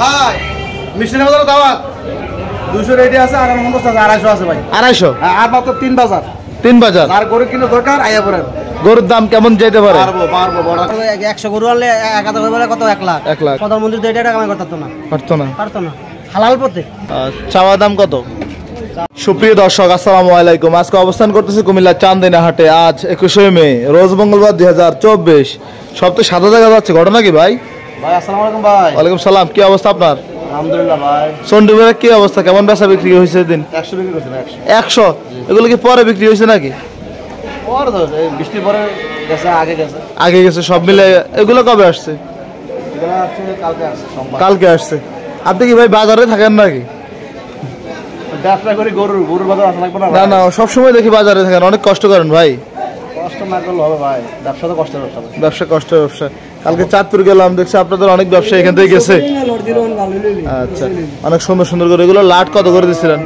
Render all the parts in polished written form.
ভাই মিষ্টি বাজার দাওয়াত 200 রেডি আছে আর 50 আছে 250 আছে ভাই 250 আর মাত্র 3 বাজার আর গরু কিনে দরকার আইয়া পড়েন। গরুর দাম কেমন যেতে পারে? পারবো বড় 100 গরু আনলে 1000 বলে কত 1 লাখ 1 লাখ প্রধানমন্ত্রী তো এটা কামাই করতে না হালাল পথে। চাওয়া দাম কত? সুপ্রিয় দর্শক আসসালামু আলাইকুম। আজকে অবস্থান করতেছি কুমিল্লা চান্দিনা হাটে। আজ 21 মে রোজ মঙ্গলবার 2024। সব তো সাদা দেখা যাচ্ছে, ঘটনা কি ভাই? ভাই আসসালামু আলাইকুম ভাই। ওয়ালাইকুম সালাম। কি অবস্থা আপনার? আলহামদুলিল্লাহ ভাই। চন্ডিগড়ের কি অবস্থা, কেমন বেচা বিক্রি হয়েছে দিন? 100 বিক্রি করছেন 100। এগুলো কি পরে বিক্রি হয়েছে নাকি? পরে তো বৃষ্টি পরে গেছে, আগে গেছে সব মিলে। এগুলো কবে আসছে? এগুলো আসছে কালকে আসছে। আপনি কি ভাই বাজারে থাকেন নাকি? ব্যবসা করি, গরুর বাজার আসা লাগবে না? না, সবসময় দেখি বাজারে থাকেন, অনেক কষ্ট করেন ভাই। কষ্ট না করলে হবে ভাই, ব্যবসা তো কষ্টের ব্যবসা কষ্টের ব্যবসা। কালকে চাঁদপুর গেলাম, দেখছি আপনাদের অনেক ব্যবসা এখান থেকে গেছে। আচ্ছা, অনেক সুন্দর সুন্দর করে। এগুলো লাট কত করে দিচ্ছিলেন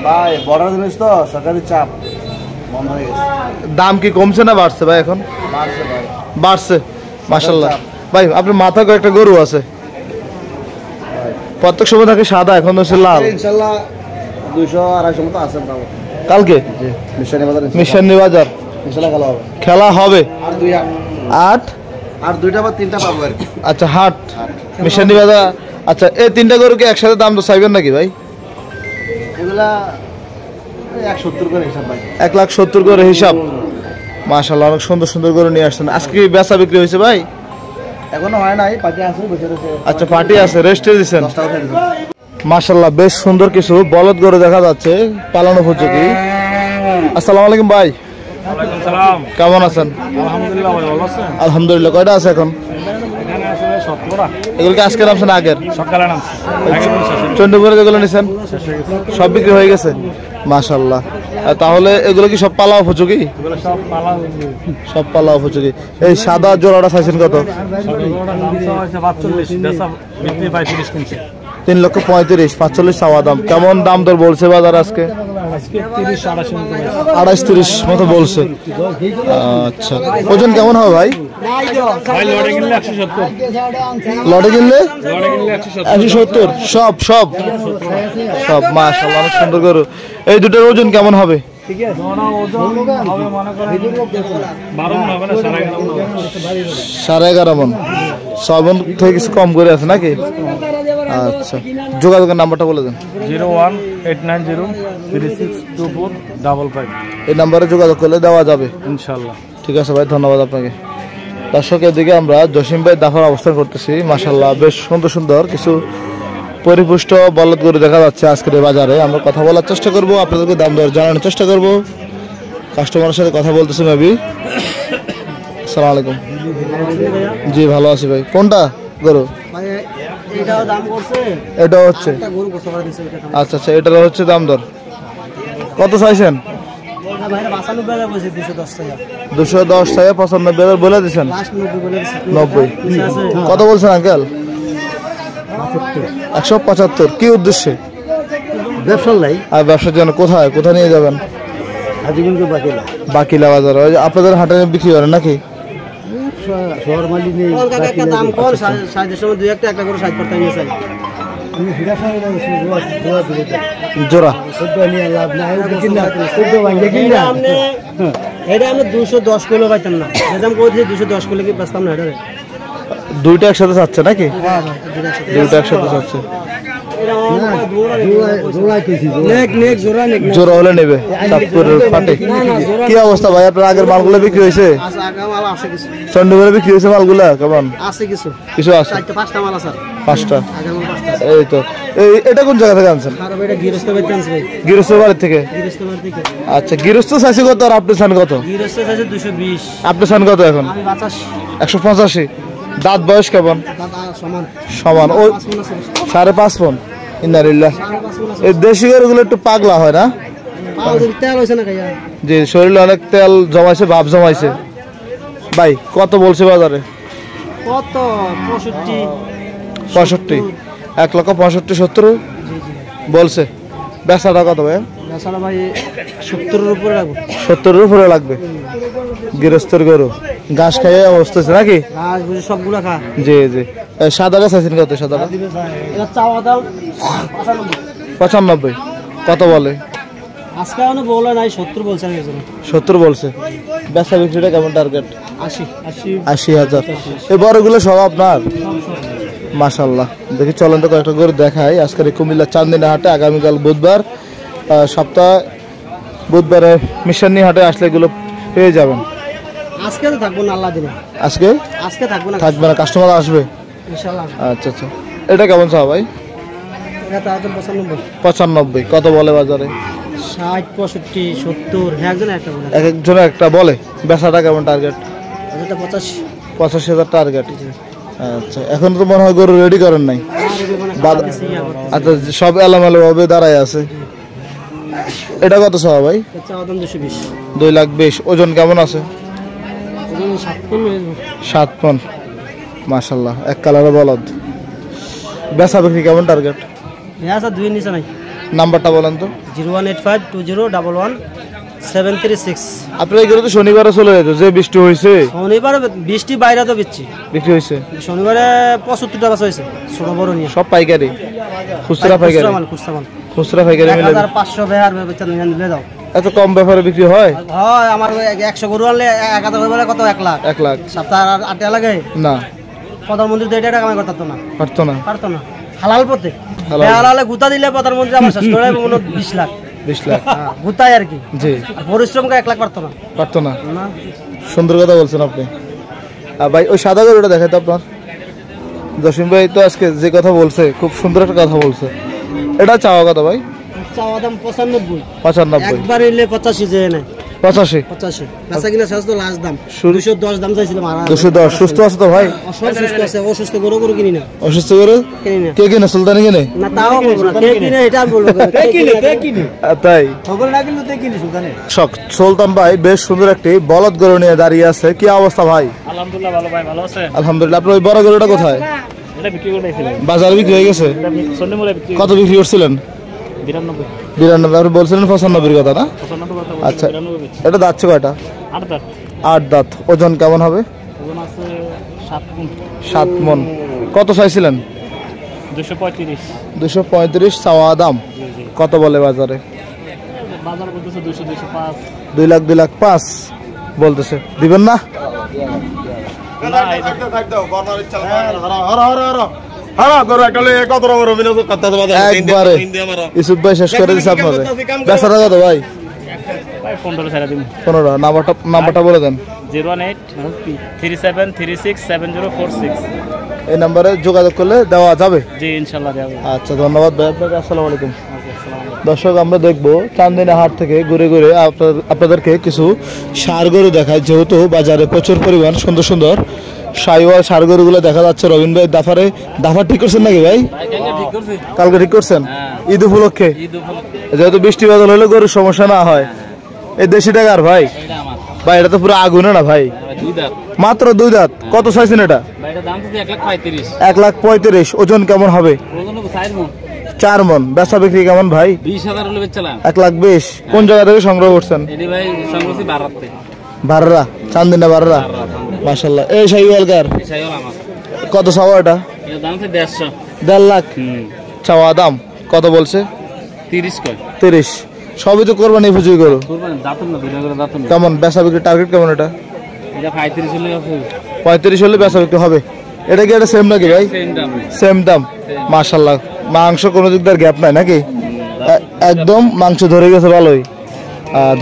ভাই? বড় জিনিস তো, সরকারি চাপ বন্ধ হয়ে গেছে। দাম কি কমছে না বাড়ছে ভাই? এখন বাড়ছে মাশাআল্লাহ। ভাই আপনার মাথায় কয়েকটা গরু আছে, প্রত্যেক সময় থাকে সাদা, এখন হচ্ছে লাল। ইনশাআল্লাহ 200-250 মতো আছে। কালকে মিশানি বাজার ইনশাআল্লাহ খেলা হবে। আর দুইটা বা তিনটা পাবো আর কি। আচ্ছা, হাট মিশানি বাজার। আচ্ছা, এই তিনটা গরুকে একসাথে দাম তো চাইবেন নাকি ভাই? এগুলা 170 করে হিসাব ভাই। 1,70,000 করে হিসাব। মাশাআল্লাহ, অনেক সুন্দর সুন্দর গরু নিয়ে আসছেন। আজকে কি বেচা বিক্রি হয়েছে ভাই? এখনো হয় নাই, পার্টি আছে বসে রয়েছে। আচ্ছা, পার্টি আছে, রেস্টে দিচ্ছেন। মাশাআল্লাহ, বেশ সুন্দর কিছু বলদ গরু দেখা যাচ্ছে, পালানো উপযোগী। আসসালামু আলাইকুম ভাই। ওয়ালাইকুম সালাম। কেমন আছেন? আলহামদুলিল্লাহ ভাই, ভালো আছেন? আলহামদুলিল্লাহ। কয়টা আছে এখন? এখানে আছে 17টা। এগুলো কি আজকে নামছেন আগের? সকালে নামছে। চন্ডিগড়ে যেগুলো নিছেন সব বিক্রি হয়ে গেছে? মাশাআল্লাহ। তাহলে এগুলো কি সব পালা উপযোগী? এগুলো সব পালা সব পালা উপযোগী। এই সাদা জোড়াটা চাইছেন কত? সবগুলোর দাম হচ্ছে 45, বেচা বিক্রি 35 কিনছে। 3,35,000 45 চাওয়া দাম। কেমন দাম দর বলছে বাজার আজকে? আজকে 30-28 মতো। 28-30 মতো বলছে। আচ্ছা, ওজন কেমন হবে ভাই? ভাই লটে কিনলে 170। লটে কিনলে লটে কিনলে 170। সব সব সব মাশাআল্লাহ, অনেক সুন্দর গরু। এই দুটোর ওজন কেমন হবে? ঠিক আছে, ওজন হবে মনে করেন 12 মণ হবে না, 11.5 মণ। 6 মণ থেকে কিছু কম করে আছে নাকি? আচ্ছা, যোগাযোগের নাম্বারটা বলে দেন। 01889036245। এই নাম্বারে যোগাযোগ করলে দেওয়া যাবে ইনশাআল্লাহ। ঠিক আছে ভাই, ধন্যবাদ আপনাকে। দর্শক, এদিকে আমরা জসিম ভাই দাফার অবস্থান করতেছি। মাশাআল্লাহ, বেশ সুন্দর সুন্দর কিছু পরিপুষ্ট বলদ গরু দেখা যাচ্ছে আজকের বাজারে। আমরা কথা বলার চেষ্টা করব, আপনাদেরকে দাম দর জানানোর চেষ্টা করব। কাস্টমারের সাথে কথা বলতেছি মেবি। আসসালামু আলাইকুম। জি ভালো আছি ভাই। কোনটা গরু? এটাও দাম করছে, এটা হচ্ছে। একটা গরু গোসা করে দিছে এটা। আচ্ছা আচ্ছা, এটার হচ্ছে দাম দর কত চাইছেন? না ভাই, 95 বলছে, 210 টাকা। 210 টাকা 95 বলে দিচ্ছেন? লাস্ট 90 বলে দিছে। 90 কত বলছেন আঙ্কেল? 175। কি উদ্দেশ্যে? ব্যবসা নাই। আর ব্যবসার জন্য কোথায় কোথায় নিয়ে যাবেন? আজিগুনকে বাকিলা বাজার। ওই আপনাদের হাটে বিক্রি করেন নাকি? শহর মালি নেই। একটা দাম কর, 60 সময় দুই একটা করে 60 করতে নিয়ে চাই। জোড়া এটা আমরা 210 কিলো পাইতাম না। দাম করেছি 210 কিলো কি বেচতাম না। এটা দুইটা একসাথে চাচ্ছে নাকি? দুইটা একসাথে চাচ্ছে। জোড়া হলে নেবে চাঁদপুরের হাটে। কি অবস্থা ভাই, আপনার আগের মালগুলো বিক্রি হয়েছে? চন্ডিগড়ে বিক্রি হয়েছে মালগুলা কেমন? কিছু আছে, 5টা। এই তো। এটা কোন জায়গা থেকে আনছেন? গৃহস্থ বাড়ি থেকে। আচ্ছা, গৃহস্থ চাইছে কত আর আপনি চান কত? আপনি চান কত এখন? 185। দাঁত বয়স কেমন? সমান। ও 5.5 মণ। ইন্নালিল্লাহ। এই দেশি গরুগুলো একটু পাগলা হয় না? জি, শরীরে অনেক তেল জমাইছে, ভাব জমাইছে। ভাই কত বলছে বাজারে? 65। 1,65,70 বলছে। বেচাটা কত ভাই? তাছাড়া ভাই 70-এর উপরে লাগবে। 70-এর উপরে লাগবে। গৃহস্থর গরু ঘাস খাইয়ে অবস্থা আছে নাকি? ঘাস বুঝে সবগুলা খা। জি জি। সাদাটা চাইছেন কত? সাদাটা এটা চাওয়া দাম 95। কত বলে? আজকে এখনো বলে নাই, 70 বলছে। 70 বলছে। বেচা বিক্রিটা কেমন টার্গেট? 80,000। এই বড়গুলো সব আপনার? মাশাআল্লাহ। দেখি চলেন তো কয়েকটা গরু দেখাই। আজকের এই কুমিল্লা চান্দিনা হাটে আগামীকাল বুধবার, সপ্তাহ বুধবারে মিশানি হাটে আসলে এগুলো পেয়ে যাবেন। আজকে তো থাকবো না, আল্লাহ দিনে। আজকে থাকবো না, থাকবে না, কাস্টমার আসবে ইনশাআল্লাহ। আচ্ছা আচ্ছা। এটা কেমন চাও ভাই? এটা তো 95। 95। কত বলে বাজারে? 60, 65, 70। হ্যাঁ, একজন একটা বলে। এক একজনে একটা বলে। বেচাটা কেমন টার্গেট? এটা 85। 85,000 টার্গেট। আচ্ছা, এখন তো মনে হয় গরু রেডি করেন নাই? আচ্ছা, সব এলোমেলো ভাবে দাঁড়ায় আছে। এটা কত চাওয়া ভাই? 2,20,000। ওজন কেমন আছে? 7 পন। মাশাআল্লাহ, এক কালারে বলদ। বেচা বিক্রি কেমন টার্গেট? দুই নিচে নাই। নাম্বারটা বলেন তো। 01820111736। আপনার এগুলো তো শনিবারে চলে যেত, যে বৃষ্টি হয়েছে। শনিবারে বৃষ্টি বাইরে তো বিক্রি হয়েছে। শনিবারে 75টা বাচ্চা হয়েছে, ছোট বড় নিয়ে। সব পাইকারি? খুচরা পাইকারি? খুচরা পাইকারি মিলে 1500 বেহার বেচা নিয়ে দাও। এত কম ব্যাপারে বিক্রি হয়? হয়, আমার 100 গরু আনলে 1000 করে কত? 1 লাখ। 1 লাখ। সপ্তাহ 8 টাকা লাগে না? প্রধানমন্ত্রী 1.5 টাকা কামাই করতে পারতো না। হালাল পথে হালালে গুতা দিলে প্রধানমন্ত্রী আমার শেষ করে 20 লাখ। 20 লাখ গুতাই আর কি। জি। পরিশ্রম করে 1 লাখ পারতো না। সুন্দর কথা বলছেন আপনি। ভাই ওই সাদা গরুটা দেখাই তো আপনার। জসিম ভাই তো আজকে যে কথা বলছে, খুব সুন্দর একটা কথা বলছে। এটা চাওয়া কথা ভাই? চাওয়া দাম 95। 95। একবার এলে 85 যায় না। 85। বেচা কিনা শেষ তো লাস্ট দাম 210 দাম চাইছিলাম। 210। সুস্থ আছে তো ভাই? সুস্থ আছে। অসুস্থ গরু কিনি না। অসুস্থ গরু কে কিনে? সুলতানি কিনে না? তাও বলবো না কে কিনে, এটা আমি বলবো। কে কিনে তাই খবর না কিনলে তে কিনে সুলতানে। সুলতান ভাই বেশ সুন্দর একটি বলদ গরু নিয়ে দাঁড়িয়ে আছে। কি অবস্থা ভাই? আলহামদুলিল্লাহ ভালো ভাই, ভালো আছে? আলহামদুলিল্লাহ। আপনার ওই বড় গরুটা কোথায়? এটা বিক্রি করে দিয়েছিলেন। বাজারে বিক্রি হয়ে গেছে? কত বিক্রি করছিলেন? 92। আপনি বলছিলেন 95-এর কথা না? আচ্ছা, এটা দাঁতছে কয়টা? 8 দাঁত। ওজন কেমন হবে? 7 মন। কত চাইছিলেন? 235 চাওয়া দাম। কত বলে বাজারে? 2 লাখ 5 বলতেছে। দিবেন না? ইসুফ ভাই শেষ করে দিচ্ছে আপনাদের। বেচাটা কত ভাই? 15। নাম্বারটা বলে দেন। 01837367046। এই নাম্বারে যোগাযোগ করলে দেওয়া যাবে? জি, ইনশাআল্লাহ দেওয়া যাবে। আচ্ছা, ধন্যবাদ ভাই আপনাকে। আসসালামু আলাইকুম। দর্শক, আমরা দেখবো চান্দিনা হাট থেকে ঘুরে ঘুরে আপনাদেরকে কিছু ষাঁড় গরু দেখায়। যেহেতু বাজারে প্রচুর পরিমাণ সুন্দর সুন্দর সাইওয়াল ষাঁড় গরুগুলো দেখা যাচ্ছে। রবিন ভাই দাফার ঠিক করছেন নাকি ভাই? কালকে ঠিক করছেন? ঈদ উপলক্ষে? যেহেতু বৃষ্টি বাদল হলে গরুর সমস্যা না হয়। এই দেশি টাকার ভাই? ভাই এটা তো পুরো আগুনে না ভাই? মাত্র 2 দাঁত। কত চাইছেন এটা? 1,35,000। ওজন কেমন হবে? 4 মন। বেচা বিক্রি কেমন ভাই? 1,20,000। কোন জায়গা থেকে সংগ্রহ করছেন? বাররা, চান্দিনা বাররা। মাশাআল্লাহ। এই শাইওয়াল কার? কত চাওয়া এটা? 1.5 লাখ চাওয়া দাম। কত বলছে? 30। সবই তো কোরবানি উপযোগী গরু। কেমন বেচা বিক্রি টার্গেট কেমন এটা? 35 হলে বেচা বিক্রি হবে। এটা কি এটা সেম নাকি ভাই? সেম দাম। মাশাআল্লাহ। মাংস কোনো দিক দিয়ে গ্যাপ নাই নাকি? একদম মাংস ধরে গেছে ভালোই।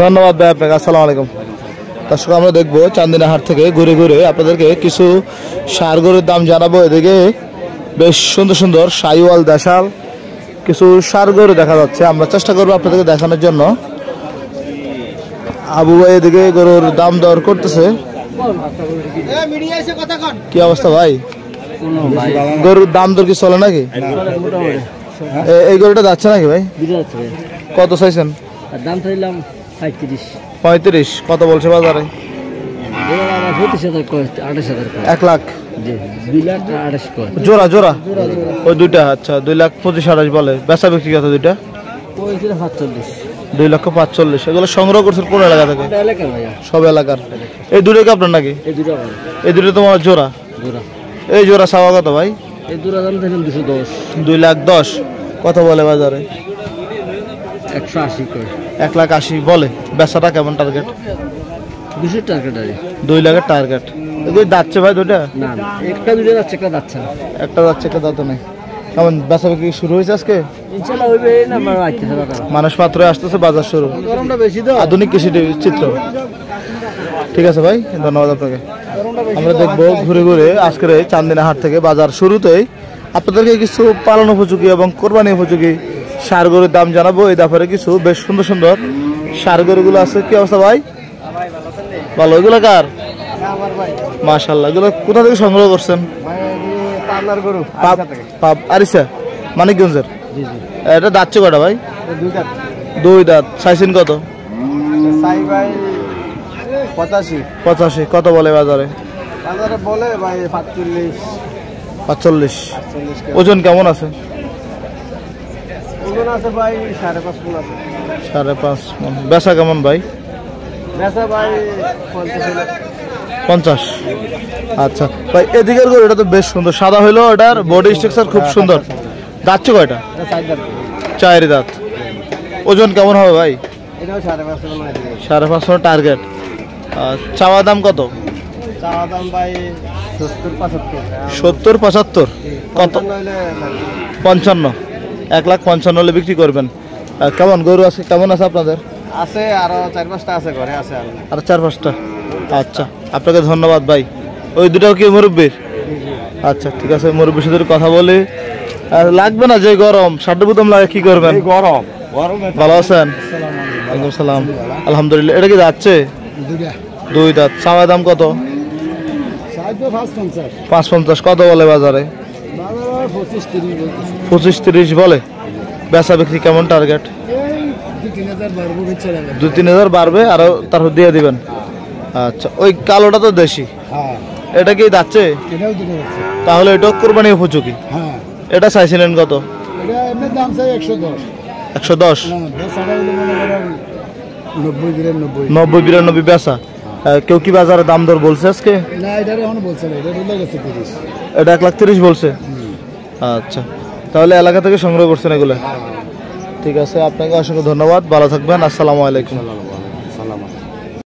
ধন্যবাদ ভাই আপনাকে। আসসালামু আলাইকুম। দর্শক, আমরা দেখবো চান্দিনা হাট থেকে ঘুরে ঘুরে আপনাদেরকে কিছু ষাঁড় গরুর দাম জানাবো। এদিকে বেশ সুন্দর সুন্দর সাইওয়াল দেশাল কিছু ষাঁড় গরু দেখা যাচ্ছে। আমরা চেষ্টা করবো আপনাদেরকে দেখানোর জন্য। আবু ভাই এদিকে গরুর দাম দর করতেছে। কি অবস্থা ভাই? গরুর দাম দর কি চলে নাকি? এই গরুটা যাচ্ছে নাকি ভাই? কত চাইছেন? দাম চাইলাম 35। কত বলছে বাজারে? 1 লাখ। জোড়া ওই দুইটা? আচ্ছা, 2,25,000 বলে। বেচা বিক্রি কত দুইটা? 2,45,000। এগুলো সংগ্রহ করছেন কোন এলাকা থেকে? সব এলাকার। এই দুটো কি আপনার নাকি? এই দুটো তোমার জোড়া? এই জোড়া চাওয়া কত ভাই? এই দুটো দাম দিলাম 210। 2,10,000 কত বলে বাজারে? 180 করে। 1,80,000 বলে। বেচাটা কেমন টার্গেট? 200 টার্গেট আছে। 2 লাখের টার্গেট। এগুলো যাচ্ছে ভাই দুটা? না না, একটা দুটো যাচ্ছে, একটা যাচ্ছে না। একটা যাচ্ছে, একটা দাঁত নেই। কেমন বেচা বিক্রি শুরু হয়েছে আজকে? ইনশাআল্লাহ হইবে না, আমার আইতেছে বাজার। মানুষ মাত্র আসতেছে, বাজার শুরু। গরমটা বেশি তো। আধুনিক কৃষি চিত্র। ঠিক আছে ভাই, ধন্যবাদ আপনাকে। আমরা দেখবো ঘুরে ঘুরে আজকের এই চান্দিনা হাট থেকে বাজার শুরুতেই আপনাদেরকে কিছু পালন উপযোগী এবং কোরবানি উপযোগী ষাঁড় গরুর দাম জানাবো। এই ব্যাপারে কিছু বেশ সুন্দর সুন্দর ষাঁড় গরুগুলো আছে। কি অবস্থা ভাই? ভালো। এগুলো কার? মাশাআল্লাহ। এগুলো কোথা থেকে সংগ্রহ করছেন? আরিসা, মানিকগঞ্জের। এটা দাচ্ছে কটা ভাই? 2 দাঁত। চাইছেন কত? 85। কত বলে বাজারে? বলে ভাই 45। ওজন কেমন আছে? ওজন আছে ভাই 5.5 মণ আছে। 5.5 মণ। বেচা কেমন ভাই? বেচা ভাই 50। আচ্ছা ভাই, এদিকের গরু এটা তো বেশ সুন্দর, সাদা হইলো, এটার বডি স্ট্রাকচার খুব সুন্দর। দাচ্ছে কয়টা? 4 দাঁত। ওজন কেমন হবে ভাই? এটাও 5.5 মণ টার্গেট। চাওয়া দাম কত? চাওয়া দাম ভাই 70-75। কত? 55। 1,55,000 হলে বিক্রি করবেন। কেমন গরু আছে, কেমন আছে আপনাদের? আছে আরো 4-5টা আছে ঘরে আছে আরো 4-5টা। আচ্ছা, আপনাকে ধন্যবাদ ভাই। ওই দুটাও কি মুরব্বির? আচ্ছা ঠিক আছে, মুরব্বির সাথে কথা বলি। লাগবে না, যে গরম ষাট বুতম লাগে, কি করবেন? গরম। ভালো আছেন? ওয়ালাইকুম সালাম। আলহামদুলিল্লাহ। এটা কি যাচ্ছে? 2 দাঁত। চাওয়া দাম কত? 5.50। কত বলে বাজারে? 25-30 বলে। বেচা বিক্রি কেমন টার্গেট? 2-3,000 বাড়বে, আরো তারপর দিয়ে দিবেন। আচ্ছা, ওই কালোটা তো দেশি, এটা কি যাচ্ছে? তাহলে এটা কোরবানি উপযোগী। এটা চাইছিলেন কত? 110। 90-92 বেচা। কেউ কি বাজারে দাম দর বলছে আজকে? এটা 1,30,000 বলছে। আচ্ছা, তাহলে এলাকা থেকে সংগ্রহ করছেন এগুলো? ঠিক আছে, আপনাকে অসংখ্য ধন্যবাদ। ভালো থাকবেন। আসসালামু আলাইকুম।